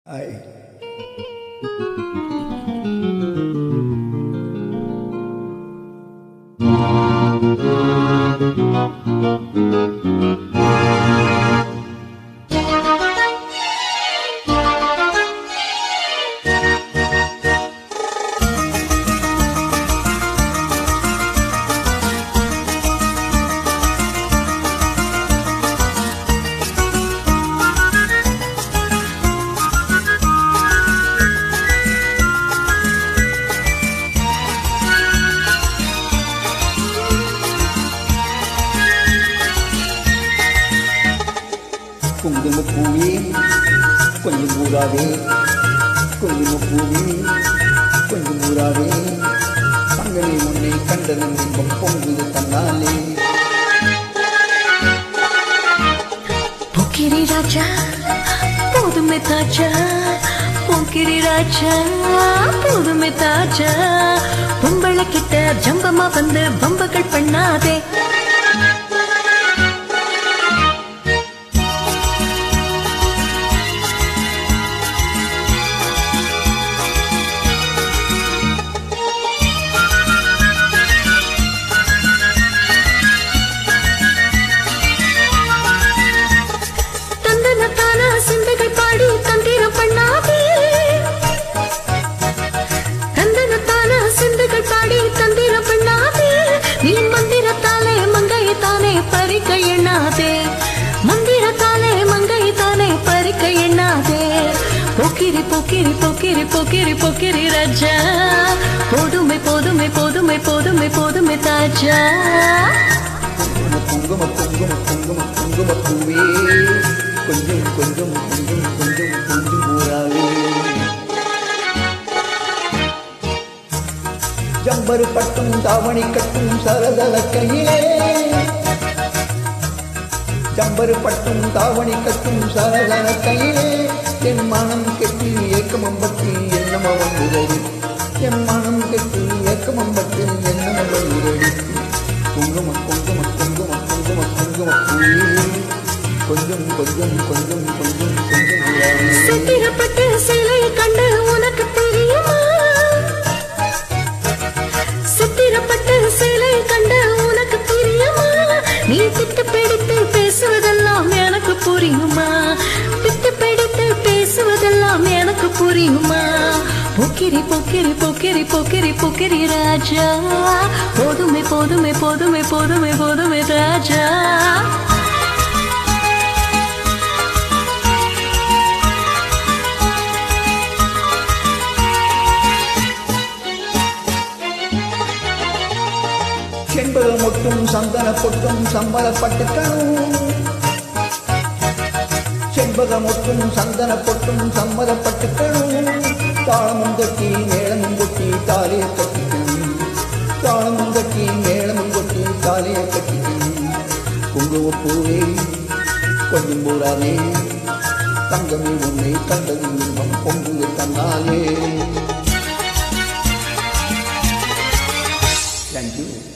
Ai. குங்குமப்பூவே கொஞ்சம் ஊராவே, குங்குமப்பூவே கொஞ்சம் ஊராவே, தங்களை முன்னை கண்டதும் இன்பம் பொங்குது தன்னாலே. போக்கிரி ராஜா போதுமே தாஜா, போக்கிரி ராஜா போதுமே தாஜா, பொம்பளை கிட்ட ஜம்பமா வந்து பம்பகள் பண்ணாதே. மந்திரத்தாலே மங்கை தானே பறிக்க எண்ணாதே. போக்கிரி போக்கிரி போக்கிரி போக்கிரி போக்கிரி ராஜா, போதுமை போதுமை போதுமை போதுமை போதுமை தாஜா. குங்கும குங்கும குங்கும குங்கும பூவே கொஞ்சம் கொஞ்சம் கொஞ்சம் கொஞ்சம் கொஞ்சம் ஊராவே. ஜம்பரு பட்டும் தாவணி கட்டும் சரதல கையிலே, ஜம்பரு பட்டும் தாவணி கட்டும் சரதன கையிலே, என் மனம் கெட்டி ஏக்கமம்பட்டி என்னம வந்துதடி, என் மனம் கெட்டி ஏக்கமம்பட்டி என்னம வந்துதடி. குங்கும குங்கும குங்கும குங்கும குங்கும பூவே கொஞ்சம் கொஞ்சம் கொஞ்சம் கொஞ்சம் கொஞ்சம் சித்திரப்பட்டு சிலை கண்டு உனக்கு தெரியுமா, சித்திரப்பட்டு சிலை கண்டு உனக்கு தெரியுமா, நீ திட்டு பிடித்து பேசுவதெல்லாம் எனக்கு புரியுமா, திட்டு பிடித்து பேசுவதெல்லாம் எனக்கு புரியுமா. போக்கிரி போக்கிரி போக்கிரி போக்கிரி போக்கிரி ராஜா, போதுமை போதுமை போதுமை போதுமை போதுமை ராஜா. செண்பகம் மொட்டும் சந்தன பொட்டும் சம்பளப்பட்டுக்கணும், செண்பகம் மொட்டும் சந்தன பொட்டும் சம்மதப்பட்டுக்கணும், தாளமும் கட்டி மேளமும் கொட்டி தாலியை கட்டிக்கணும், தாளமும் கட்டி மேளமும் கொட்டி தாலியை கட்டிக்கணும். குங்குமப்பூவே கொஞ்சம் ஊராவே, தங்கமே உன்னை கண்டது இன்பம் பொங்குது தன்னாலே. Thank you.